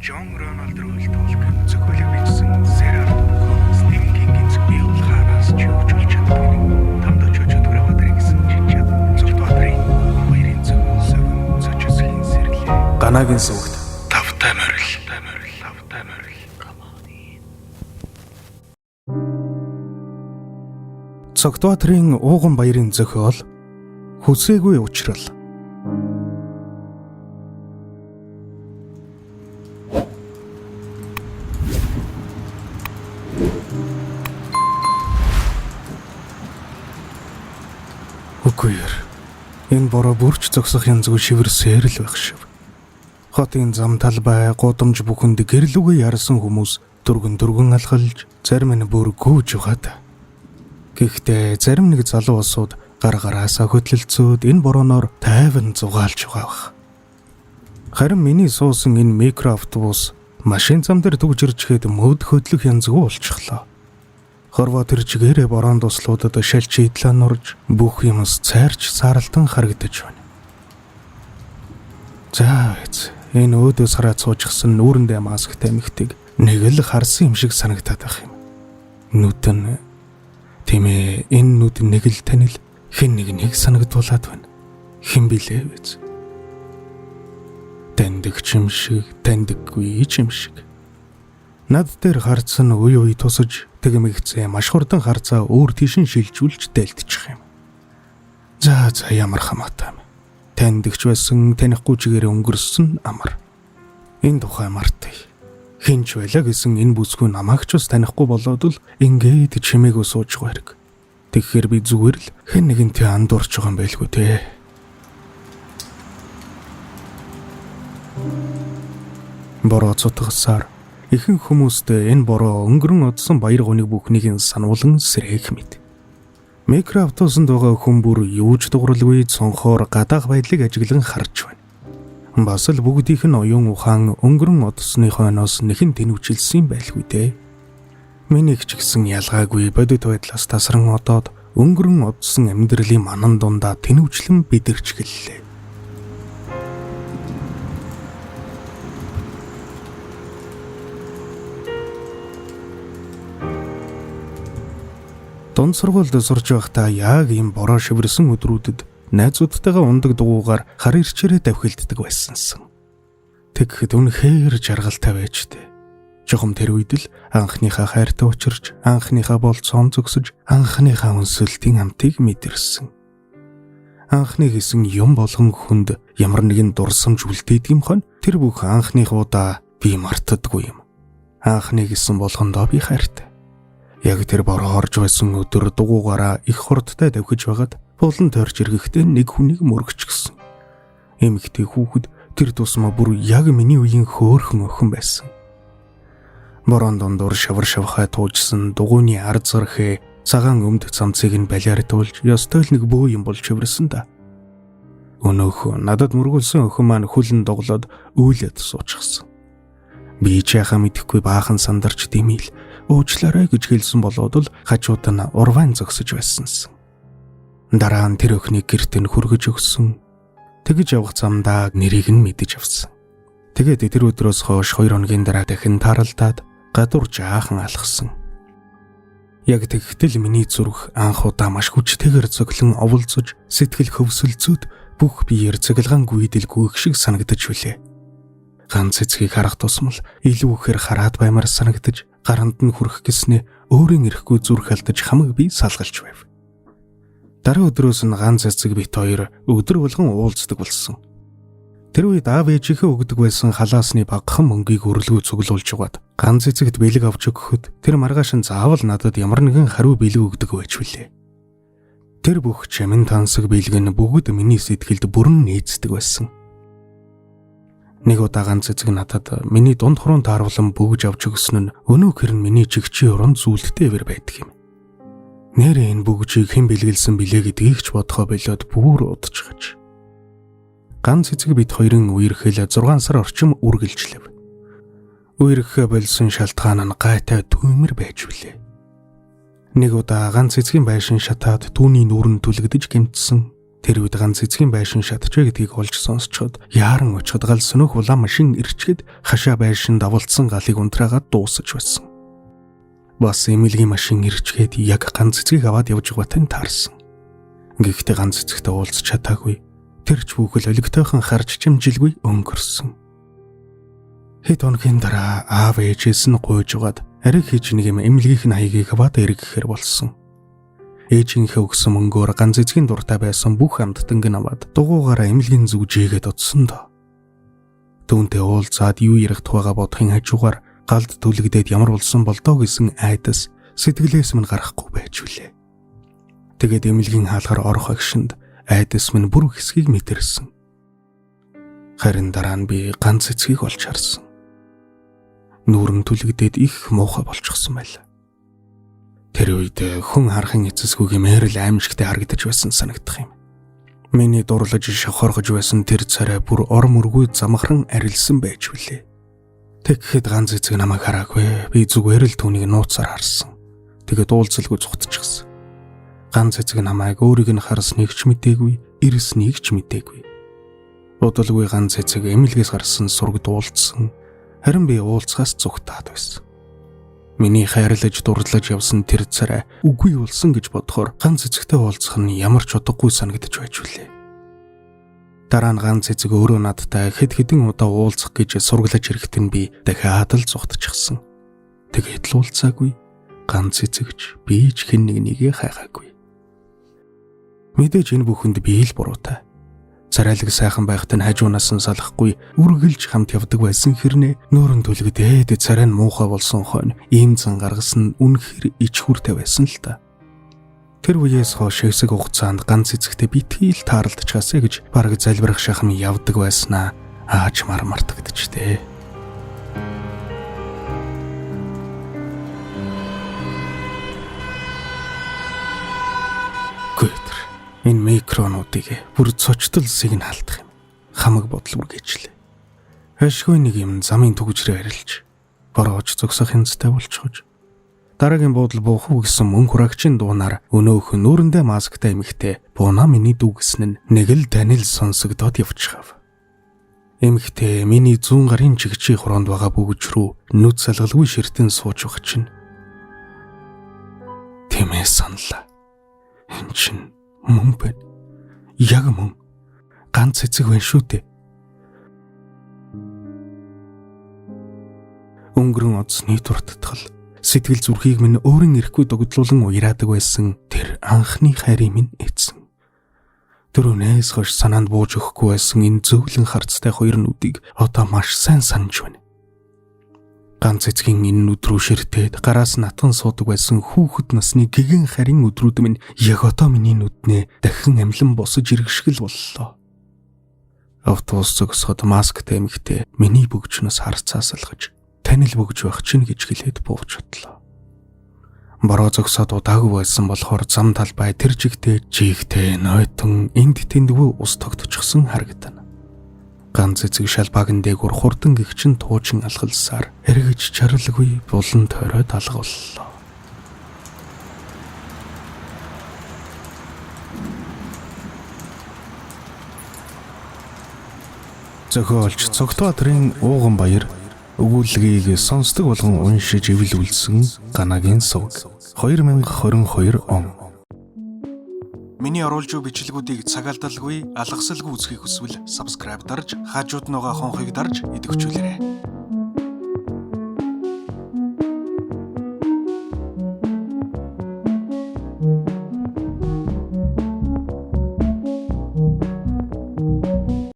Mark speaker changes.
Speaker 1: Жон Рональд Толкин зөвхөлөг бичсэн Сэрар Стивен Кингийн зөвхий улхаараас ч хөгжүүлж чаддаг тамд очиж Турбадрын гэсэн жижиг Зурбадрын хоёрын зөвхөн зочисхийн сэрлээ.
Speaker 2: Ганагийн сүгт
Speaker 1: тавтай морил.
Speaker 2: Цогтбаатрын ууган баярын зохиол хүсээгүй учрал. Үгүй ээ. Энэ бороо бүрч зогсох янзгүй шивэрсээр л байх шив. Хотын зам талбай гудамж бүхэнд гэрлүгэ ярсан хүмүүс дөргөн алхалж зарим нь бүр гүйж угаад. Гэхдээ зарим нэг залуу улсууд гараагараасаа хөдлөлцөөд энэ борооноор тайван зугаалж байгаа. Харин миний суусан энэ микроавтобус машин зам дээр түгжирчгээд мөд хөдлөх янзгүй болчихлоо. Хорвоо тэр чигээрээ борон туслуудад шалж идлэн нурж бүх юмс цайрч саралтан харагдаж байна. За энэ өөдөөс хараад суужчихсан нүүрэндээ масктай эмэгтэйг нэг л харсан юм шиг санагдаад байх юм. Нүд нь тиймээ энэ нүд нэг л танил хэн нэг санагдуулаад байна. Хэн билээ вэ? Таньдаг ч юм шиг, таньдаггүй ч юм шиг. Над дээр харцсан үе тусаж тэгмэгцээ маш хурдан харцаа өөр тийшин шилжүүлж дээлдчих юм. За ямар хамаатай юм. Таньдагч байсан танихгүй чигээр өнгөрсөн амар. Энэ тухай мартъя. Хинч байлаа гэсэн энэ бүсгүй намаагч бас танихгүй болоод л ингээд чимээгүй сууж байгаа хэрэг. Тэгэхээр би зүгээр л хэн нэгэнтэй андуурч байгаа юм байлгүй те. Бороо цутгасаар ихэнх хүмүүстээ энэ бороо өнгөрөн одсон баяр гоник бүхнийг сануулan сэрэх мэд. Микроавтобусанд байгаа хүн бүр юуж дууралгүй цонхоор гадаах байдлыг ажиглан харж байна. Бас л бүгдийнх нь оюун ухаан өнгөрөн одсны хойноос нэхэн тэнүүчилсэн байлгүй дээ. Миний ч гэсэн ялгаагүй бодит байдлаас тасран одоод өнгөрөн одсон амьдралын манан дундаа тэнүүчлэн бидэрч гэллээ. Дунд сургуульд сурж байхдаа яг ийм бороо шивэрсэн өдрүүдэд найзуудтайгаа ундаг дугуугаар хар ирчээрээ давхилддаг байсансан. Тэгэхэд үнэхээр жаргалтай байжтэй. Жохом тэр үед л анхныхаа хайртай учирч, анхныхаа болцоон зөксөж, анхныхаа өнсөлтийн амтыг мэдэрсэн. Анхны хийсэн юм болгон хүнд ямар нэгэн дурсамж үлдээдэг юм хон тэр бүх анхныхуудаа би мартдаггүй юм. Анхны гэсэн болгондоо би хайртай. Яг тэр бороо орж байсан өдөр дугуугаараа их хурдтай давхиж байгаад булан тойрч эргэхдээ нэг хүнийг мөргөчгсөн. Эмэгтэй хүүхэд тэр тусмаа бүр яг миний үеийн хөөхөн охин байсан. Борон дондор шавхай туужсан дугуйны ард зархээ цагаан өмд цамцыг нь балиартуулж ёстой л нэг бөө юм болж хөвөрсөн да. Өнөөхөө надад мөргүүлсэн охин маань хүлэн доглоод үйлээд суучихсан. Би ч яхаа мэдэхгүй баахан сандарч димил уучлаарай гэж хэлсэн болоод л хажууд нь урвайн зогсож байсансан. Дараа нь тэр охиныг гэрт нь хүргэж өгсөн. Тэгж явах замдаа нэрийг нь мэдэж авсан. Тэгээд тэр өдрөөс хойш 2 хоногийн дараа дахин таралдаад гадуур жаахан алхсан. Яг тэгтэл миний зүрх анх удаа маш хүчтэйгээр зөглөн оволцож сэтгэл хөвсөлцөд бүх биеэр цэглгаан гүйдэл гүйх шиг санагдаж билээ. Ганц эцгийг харах тусмал илүү ихээр хараад баймар санагдаж гаранд нь хүрэх гэснээ өөрийн ирэхгүй зүрх алдаж хамаг бие салгалж байв. Дараа өдрөөс нь ганц эцэг бит хоёр өдөр болгон уулздаг болсон. Тэр үед аав ээжийнхээ өгдөг байсан халаасны багахан мөнгийг өрлгөө цуглуулж угаад ганц эцэгт бэлэг авч өгөхөд тэр маргааш нь заавал надад ямар нэгэн хариу бэлэг өгдөг байж билээ. Тэр бүх чамин тансаг бэлэг нь бүгд миний сэтгэлд бүрэн нээцдэг байсан. Нэг удаа ганц эцэг надад миний дунд хуруунд тааруулан бөгж авч өгсөн нь өнөөхөр нь миний чигчийн уран зүйлтэй өвөр байдаг юм. Нэрээ энэ бөгжийг хэн бэлгэлсэн билээ гэдгийг ч бодхоо болоод бүр удчихж. Ганц эцэг бит хоёрын үерхэл 6 сар орчим үргэлжлэв. Үерхээ болсон шалтгаан нь гайтай түүмэр байж билээ. Нэг удаа ганц эцгийн байшин шатаад түүний нүүрэн түлэгдэж гэмтсэн. Тэр үед ганц эцгийн байшин шатжээ гэдгийг олж сонсчод яаран очиход гал сөнөх улаан машин ирчгэд хашаа байшин давуулсан галыг унтраагаад дуусаж байсан. Бас Эмилигийн машин ирчгээд яг ганц эцгийг аваад явж байгаатай таарсан. Гэхдээ ганц эцэгтэй уулзч чадаагүй. Тэр ч бүхэл олигтойхон харж чимжилгүй өнгөрсөн. Хэд хоногийн дараа аав ээжээс нь гуйж угаад ариг хийж нэг юм Эмилигийнх нь хаягийг аваад эргэхээр болсон. Ээжийнхээ өгсөн мөнгөөр ганц эцгийн дуртай байсан бүх амттанг нь аваад дугуугаараа Эмилигийн зүгжээгээд утсан доо. Түүнтэй уулзаад юу ярих тухайга бодохын хажуугаар галд түлэгдээд ямар болсон болдоо гэсэн айдас сэтгэлээс минь гарахгүй байж үлээ. Тэгээд Эмилигийн хаалгаар орох агшинд айдас минь бүр хэсгийг мэдэрсэн. Харин дараа нь би ганц эцгийг олж харсан. Нүүрэн түлэгдээд их муухай болчихсон байлаа. Тэр үед хүн харахын эцэсгүй мэрэл аимшигтай харагдаж байсан санагдах юм. Миний дурлаж шохоргож байсан тэр царай бүр ор мөргүй замхран арилсан байж үлээ. Тэгэхэд ганц эцэг намайг хараагүй. Би зүгээр л түүнийг нууцаар харсан. Тэгээд уулзалгүй зүгтчихсэн. Ганц эцэг намайг өөрийг нь харсныг ч мэдээгүй, ирснийг ч мэдээгүй. Удалгүй ганц эцэг Эмилигээс гарсан сурагд уулзсан. Харин би уулзахаас зүгтаад байсан. Миний хайрлаж дурлаж явсан тэр царай үгүй болсон гэж бодохоор ганц эцэгтэй уулзах нь ямар ч утгагүй санагдаж байж үлээ. Дараа нь ганц эцэг өөрөө надтай хэд хэдэн удаа уулзах гэж сургалж ирэхэд нь би дахиад л зүгтчихсан. Тэгээд л уулзаагүй. Ганц эцэгч би ч хэн нэгнийг хайхаагүй. Мэдээж энэ бүхэнд би л буруутай. Царайлаг сайхан байхад нь хажуунаас нь салахгүй үргэлж хамт явдаг байсан хэрнээ нүүрэн түлэгдээд царай нь муухай болсон хойно ийм зан гаргасан нь үнэхээр ичхүртэй байсан л та. Тэр үеэс хойш хэсэг хугацаанд ганц эцэгтэй битгий л таарлдчихаасаа гэж бараг залбирах шахам явдаг байснаа ааж мартагдчихтэй. Энэ микронуудыг бүр цочтол сигналдах юм. Хамаг бодол үргэжлээ. Ашгүй нэг юм замын түгжрээ арилж, бороож зогсох хянцтай болчихож. Дараагийн буудал буухуу гэсэн мөн хураагчийн дуунаар өнөөх нүүрэндээ масктай эмэгтэй бууна миний дүүгэсэн нь нэг л танил сонсогдоод явчихав. Эмэгтэй миний зүүн гарын чигчийн хороонд байгаа бөгж рүү нүд салгалгүй ширтэн сууж байгаа чинь. Тэмээ саналаа. Энд чинь мөн байна. Яг мөн. Ганц эцэг байна шүү дээ. Өнгөрөн оцны туртатгал сэтгэл зүрхийг минь өөрийн ирэхгүй догдлуулан уяраадаг байсан тэр анхны хайрын минь эцэн. Төрөнөөс хойш санаанд бууж өгөхгүй байсан энэ зөөлөн харцтай хоёр нүдийг одоо маш сайн санаж байна. Ганц эцгийн энэ нүд рүү ширтээд гараас натган суудаг байсан хүүхэд насны гэгэн харин өдрүүд минь яг одоо миний нүднээ дахин амлан босож иргэшгэл боллоо. Автобус зогсоход масктай эмэгтэй миний бөгчнөөс харцаас алгаж танил бөгж байх чинь гэж хэлээд бууж бодлоо. Бороо зогсоод удаагүй байсан болохоор зам талбай тэр жигтэй жигтэй нойтон энд тэндгүй ус тогтчихсон харагдана. Ганц эцэг шалбаагийн дээгүр хурдан гихчин туучин алхалсаар эргэж чарлгүй булан тойроод алгууллаа. Зохиолч Цогтбаатарын Ууган баяр өгүүллэгийг сонсдог болгон уншиж эвлүүлсэн Ганагийн сувг 2022 он. Миний оруулж буй бичлэгүүдийг цагаалдалгүй, алгасалгүй үзхийг хүсвэл subscribe дарж, хажууд нь байгаа хонхыг дарж идэвхжүүлээрэй.